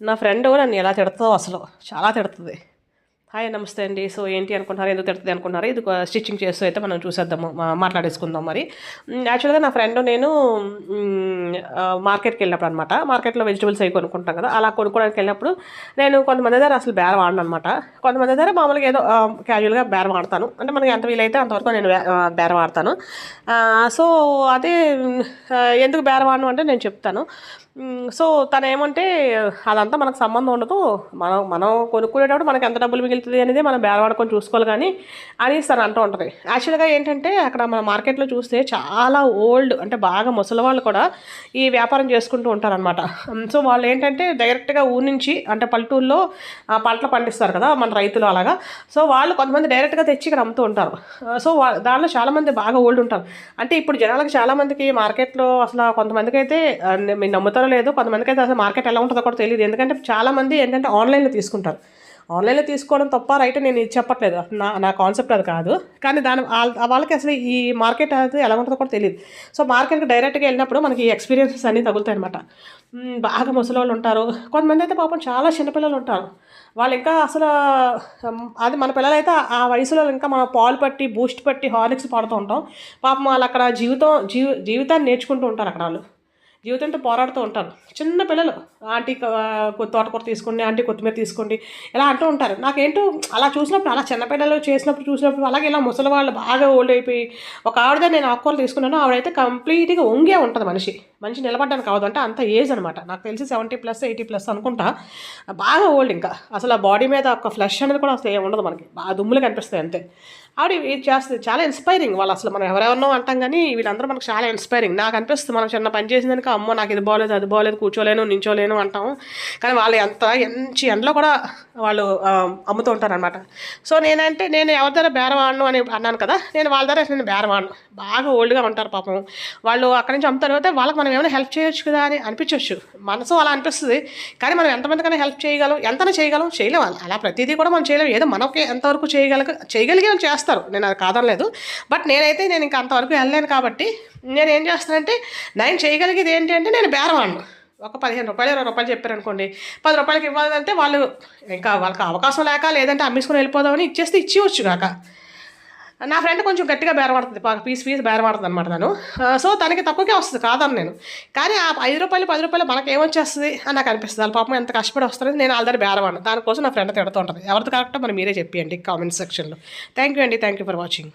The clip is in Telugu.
నా ఫ్రెండ్ నన్ను ఎలా తిడుతుందో అసలు చాలా తిడుతుంది. హాయ్ నమస్తే అండి. సో ఏంటి అనుకుంటున్నారు, ఎందుకు తిడుతుంది అనుకుంటున్నారు? ఇది స్టిచ్చింగ్ చేస్తూ అయితే మనం చూసేద్దాము, మాట్లాడేసుకుందాం. మరి యాక్చువల్గా నా ఫ్రెండ్ నేను మార్కెట్కి వెళ్ళినప్పుడు అనమాట, మార్కెట్లో వెజిటబుల్స్ అవి కొనుక్కుంటాం కదా, అలా కొనుక్కోవడానికి వెళ్ళినప్పుడు నేను కొంతమంది దగ్గర అసలు బేరం ఆడను అనమాట. కొంతమంది దగ్గర మామూలుగా ఏదో క్యాజువల్గా బేరం ఆడతాను, అంటే మనకి ఎంత వీలైతే అంతవరకు నేను బేరం ఆడతాను. సో అదే ఎందుకు బేరం ఆడను అంటే నేను చెప్తాను. సో తను ఏమంటే అదంతా మనకు సంబంధం ఉండదు, మనం మనం కొనుక్కునేటప్పుడు మనకి ఎంత డబ్బులు మిగులుతుంది అనేది మనం బేరవాడుకొని చూసుకోవాలి కానీ అని తను అంటూ ఉంటుంది. యాక్చువల్గా ఏంటంటే అక్కడ మన మార్కెట్లో చూస్తే చాలా ఓల్డ్, అంటే బాగా ముసలి వాళ్ళు కూడా ఈ వ్యాపారం చేసుకుంటూ ఉంటారనమాట. సో వాళ్ళు ఏంటంటే డైరెక్ట్గా ఊరి నుంచి, అంటే పల్లెటూరులో పంటలు పండిస్తారు కదా మన రైతులు అలాగా. సో వాళ్ళు కొంతమంది డైరెక్ట్గా తెచ్చి ఇక్కడ అమ్ముతూ ఉంటారు. సో దానిలో చాలామంది బాగా ఓల్డ్ ఉంటారు. అంటే ఇప్పుడు జనాలకు చాలామందికి మార్కెట్లో అసలు కొంతమందికి అయితే మీరు నమ్ముతారు లేదు, కొంతమందికి అయితే అసలు మార్కెట్ ఎలా ఉంటుందో కూడా తెలియదు. ఎందుకంటే చాలామంది ఏంటంటే ఆన్లైన్లో తీసుకుంటారు. ఆన్లైన్లో తీసుకోవడం తప్ప రైట్ నేను ఇది చెప్పట్లేదు, నా కాన్సెప్ట్ అది కాదు. కానీ వాళ్ళకి అసలు ఈ మార్కెట్ అది ఎలా ఉంటుందో కూడా తెలియదు. సో మార్కెట్కి డైరెక్ట్గా వెళ్ళినప్పుడు మనకి ఈ ఎక్స్పీరియన్సెస్ అన్నీ తగులుతాయి అనమాట. బాగా ముసలి వాళ్ళు ఉంటారు, కొంతమంది అయితే పాపం చాలా చిన్నపిల్లలు ఉంటారు. వాళ్ళు ఇంకా అసలు అది మన పిల్లలు అయితే ఆ వయసులో ఇంకా మనం పాలు పట్టి బూస్ట్ పట్టి హార్లిక్స్ పడుతూ ఉంటాం. పాపం వాళ్ళు అక్కడ జీవితాన్ని నేర్చుకుంటూ ఉంటారు. అక్కడ వాళ్ళు జీవితంతో పోరాడుతూ ఉంటారు. చిన్న పిల్లలు ఆంటీ తోటకూర తీసుకోండి, ఆంటీ కొత్తిమీర తీసుకోండి ఇలా అంటూ ఉంటారు. నాకేంటో అలా చూసినప్పుడు, అలా చిన్నపిల్లలు చూసినప్పుడు అలాగే ఇలా ముసలి వాళ్ళు బాగా ఓల్డ్ అయిపోయి, ఒక ఆవిడ నేను ఆకుకూరలు తీసుకున్నాను, ఆవిడైతే కంప్లీట్గా వంగే ఉంటుంది. మనిషి నిలబడ్డానికి కావద్దు, అంటే అంత ఏజ్ అనమాట. నాకు తెలిసి 70+, 80+ అనుకుంటా. బాగా ఓల్డ్, ఇంకా అసలు ఆ బాడీ మీద ఒక ఫ్లెష్ అనేది కూడా అసలు ఏమి ఉండదు, మనకి బాగా దుమ్ములు కనిపిస్తాయి అంతే. ఆవిడ ఇది చేస్తుంది, చాలా ఇన్స్పైరింగ్. వాళ్ళు అసలు మనం ఎవరెవరినో అంటాం కానీ వీళ్ళందరూ మనకు చాలా ఇన్స్పైరింగ్. నాకు అనిపిస్తుంది మనం చిన్న పని చేసిందానికి అమ్మో నాకు ఇది బాగోలేదు, అది బాగోలేదు, కూర్చోలేను, నించోలేను అంటాం. కానీ వాళ్ళు ఎంచి ఎండలో కూడా వాళ్ళు అమ్ముతూ ఉంటారనమాట. సో నేను ఎవరి దగ్గర బేరం ఆడను అని అన్నాను కదా, నేను వాళ్ళ దగ్గర నేను బేరం ఆడను. బాగా ఓల్డ్గా ఉంటారు పాపం వాళ్ళు. అక్కడి నుంచి అమ్ముతారు అయితే వాళ్ళకి మనం ఏమైనా హెల్ప్ చేయొచ్చు కదా అని అనిపించవచ్చు, మనసు అలా అనిపిస్తుంది. కానీ మనం ఎంతమందికైనా హెల్ప్ చేయగలం, ఎంతనే చేయగలం, చేయలేము. అలా ప్రతిదీ కూడా మనం చేయలేము. ఏదో మనకి ఎంతవరకు చేయగలిగే వాళ్ళు చేస్తారు, నేను అది కాదనలేదు. బట్ నేను ఇంకా అంతవరకు వెళ్ళలేను కాబట్టి నేను ఏం చేస్తానంటే, నేను చేయగలిగేది ఏంటి అంటే నేను బేరం ఆడను. ఒక 15 రూపాయలు 20 రూపాయలు చెప్పారనుకోండి, 10 రూపాయలకి ఇవ్వాలంటే వాళ్ళు ఇంకా వాళ్ళకి అవకాశం లేక, లేదంటే అమ్మేసుకొని వెళ్ళిపోదామని ఇచ్చేస్తే ఇచ్చేవచ్చు కాక. నా ఫ్రెండ్ కొంచెం గట్టిగా బేరమాడుతుంది, పీస్ బేరమాడుతుంది అనమాట తను. సో తనకి తక్కువకే వస్తుంది, కాదని నేను. కానీ ఆ 5 రూపాయలు 10 రూపాయలు మనకి ఏమొచ్చేస్తుంది అని నాకు అనిపిస్తుంది. వాళ్ళ పాపం ఎంత కష్టపడి వస్తుంది, నేను ఆల్రెడీ బేరమాడను. దానికోసం నా ఫ్రెండ్ తిడుతూ ఉంటుంది. ఎవరిది కరెక్టో మరి మీరే చెప్పండి కామెంట్ సెక్షన్లో. Thank you for watching.